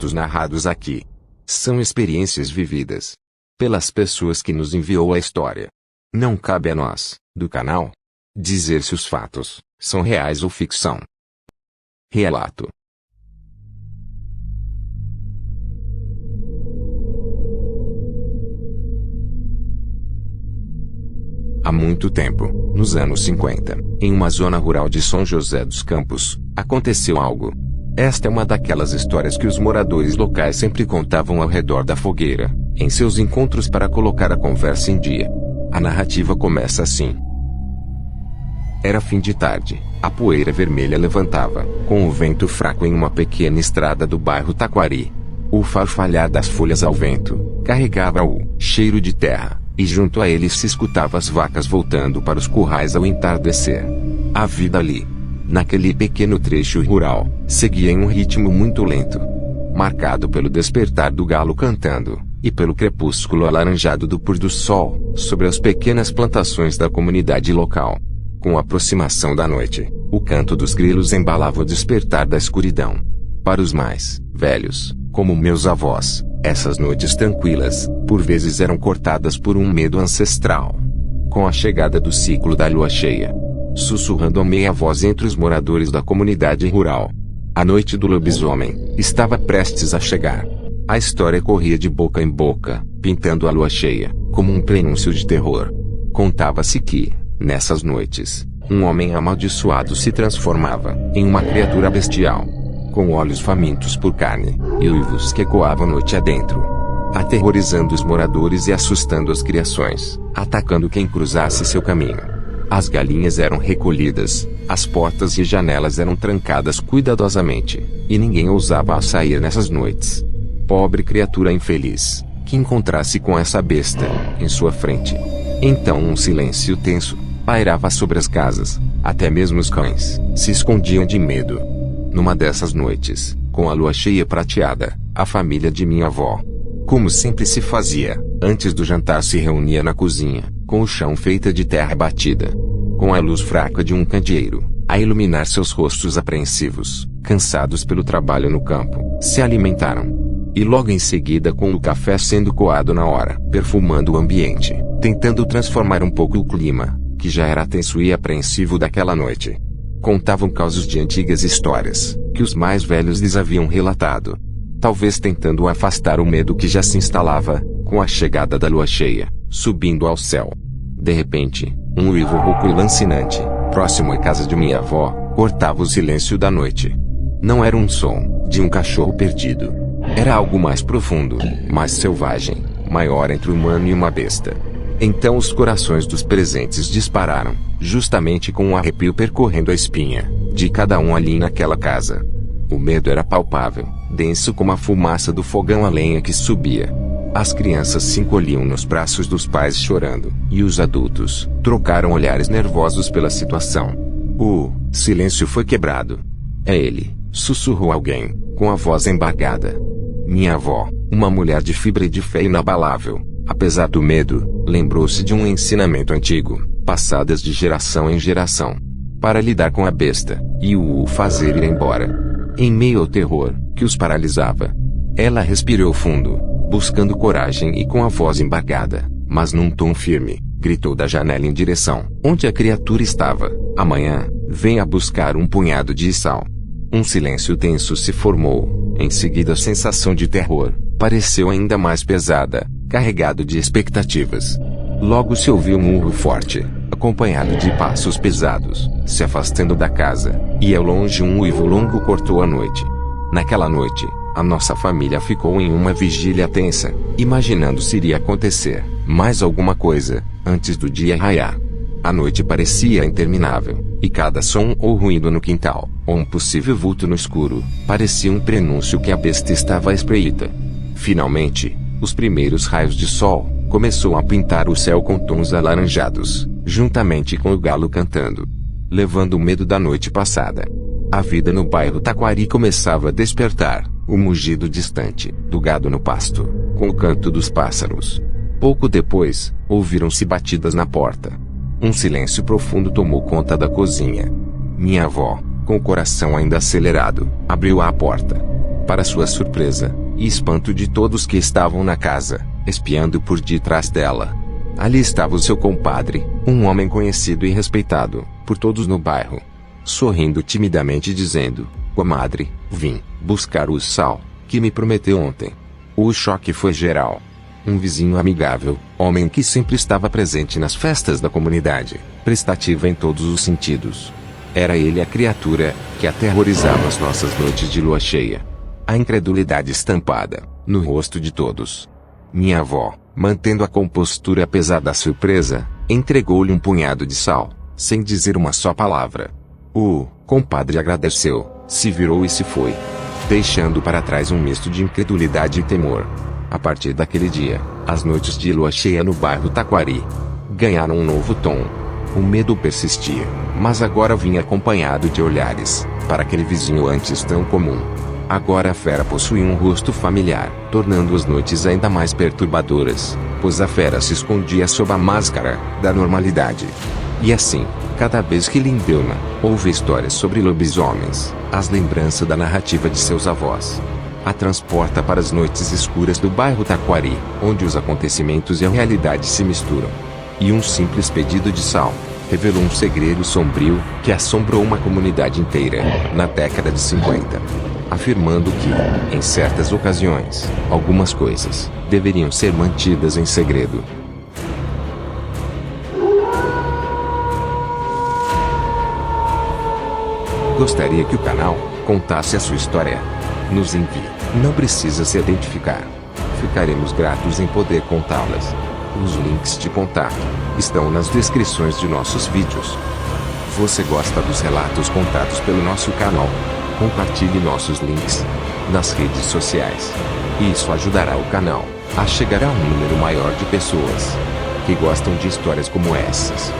fatos narrados aqui são experiências vividas pelas pessoas que nos enviou a história. Não cabe a nós, do canal, dizer se os fatos são reais ou ficção. Relato. Há muito tempo, nos anos 50, em uma zona rural de São José dos Campos, aconteceu algo. Esta é uma daquelas histórias que os moradores locais sempre contavam ao redor da fogueira, em seus encontros para colocar a conversa em dia. A narrativa começa assim. Era fim de tarde, a poeira vermelha levantava, com o vento fraco em uma pequena estrada do bairro Taquari. O farfalhar das folhas ao vento carregava o cheiro de terra, e junto a ele se escutava as vacas voltando para os currais ao entardecer. A vida ali, naquele pequeno trecho rural, seguia em um ritmo muito lento, marcado pelo despertar do galo cantando, e pelo crepúsculo alaranjado do pôr do sol, sobre as pequenas plantações da comunidade local. Com a aproximação da noite, o canto dos grilos embalava o despertar da escuridão. Para os mais velhos, como meus avós, essas noites tranquilas, por vezes eram cortadas por um medo ancestral. Com a chegada do ciclo da lua cheia, sussurrando a meia voz entre os moradores da comunidade rural, a noite do lobisomem estava prestes a chegar. A história corria de boca em boca, pintando a lua cheia como um prenúncio de terror. Contava-se que, nessas noites, um homem amaldiçoado se transformava em uma criatura bestial, com olhos famintos por carne, e uivos que ecoavam noite adentro, aterrorizando os moradores e assustando as criações, atacando quem cruzasse seu caminho. As galinhas eram recolhidas, as portas e janelas eram trancadas cuidadosamente, e ninguém ousava sair nessas noites. Pobre criatura infeliz, que encontrasse com essa besta em sua frente. Então um silêncio tenso pairava sobre as casas, até mesmo os cães se escondiam de medo. Numa dessas noites, com a lua cheia prateada, a família de minha avó, como sempre se fazia, antes do jantar se reunia na cozinha, com o chão feito de terra batida, com a luz fraca de um candeeiro a iluminar seus rostos apreensivos, cansados pelo trabalho no campo, se alimentaram. E logo em seguida com o café sendo coado na hora, perfumando o ambiente, tentando transformar um pouco o clima, que já era tenso e apreensivo daquela noite. Contavam causos de antigas histórias, que os mais velhos lhes haviam relatado, talvez tentando afastar o medo que já se instalava, com a chegada da lua cheia, subindo ao céu. De repente, um uivo rouco e lancinante, próximo à casa de minha avó, cortava o silêncio da noite. Não era um som de um cachorro perdido. Era algo mais profundo, mais selvagem, maior entre o humano e uma besta. Então os corações dos presentes dispararam, justamente com um arrepio percorrendo a espinha de cada um ali naquela casa. O medo era palpável, denso como a fumaça do fogão a lenha que subia. As crianças se encolhiam nos braços dos pais chorando, e os adultos trocaram olhares nervosos pela situação. O silêncio foi quebrado. É ele, sussurrou alguém, com a voz embargada. Minha avó, uma mulher de fibra e de fé inabalável, apesar do medo, lembrou-se de um ensinamento antigo, passadas de geração em geração, para lidar com a besta, e o fazer ir embora. Em meio ao terror que os paralisava, ela respirou fundo, buscando coragem e com a voz embargada, mas num tom firme, gritou da janela em direção onde a criatura estava. Amanhã, venha buscar um punhado de sal. Um silêncio tenso se formou. Em seguida a sensação de terror pareceu ainda mais pesada, carregado de expectativas. Logo se ouviu um urro forte, acompanhado de passos pesados, se afastando da casa, e ao longe um uivo longo cortou a noite. Naquela noite, a nossa família ficou em uma vigília tensa, imaginando se iria acontecer mais alguma coisa antes do dia raiar. A noite parecia interminável, e cada som ou ruído no quintal, ou um possível vulto no escuro, parecia um prenúncio que a besta estava à espreita. Finalmente, os primeiros raios de sol começou a pintar o céu com tons alaranjados, juntamente com o galo cantando, levando o medo da noite passada. A vida no bairro Taquari começava a despertar, o mugido distante do gado no pasto, com o canto dos pássaros. Pouco depois, ouviram-se batidas na porta. Um silêncio profundo tomou conta da cozinha. Minha avó, com o coração ainda acelerado, abriu a porta. Para sua surpresa, e espanto de todos que estavam na casa, espiando por detrás dela, ali estava o seu compadre, um homem conhecido e respeitado por todos no bairro. Sorrindo timidamente dizendo: "Comadre, vim buscar o sal que me prometeu ontem." O choque foi geral. Um vizinho amigável, homem que sempre estava presente nas festas da comunidade, prestativo em todos os sentidos. Era ele a criatura que aterrorizava as nossas noites de lua cheia. A incredulidade estampada no rosto de todos. Minha avó, mantendo a compostura apesar da surpresa, entregou-lhe um punhado de sal, sem dizer uma só palavra. O compadre agradeceu, se virou e se foi, deixando para trás um misto de incredulidade e temor. A partir daquele dia, as noites de lua cheia no bairro Taquari ganharam um novo tom. O medo persistia, mas agora vinha acompanhado de olhares para aquele vizinho antes tão comum. Agora a fera possuía um rosto familiar, tornando as noites ainda mais perturbadoras, pois a fera se escondia sob a máscara da normalidade. E assim, cada vez que Lindelma ouve histórias sobre lobisomens, as lembranças da narrativa de seus avós a transporta para as noites escuras do bairro Taquari, onde os acontecimentos e a realidade se misturam. E um simples pedido de sal revelou um segredo sombrio que assombrou uma comunidade inteira na década de 50, afirmando que, em certas ocasiões, algumas coisas deveriam ser mantidas em segredo. Gostaria que o canal contasse a sua história? Nos envie. Não precisa se identificar. Ficaremos gratos em poder contá-las. Os links de contato estão nas descrições de nossos vídeos. Você gosta dos relatos contados pelo nosso canal? Compartilhe nossos links nas redes sociais. Isso ajudará o canal a chegar a um número maior de pessoas que gostam de histórias como essas.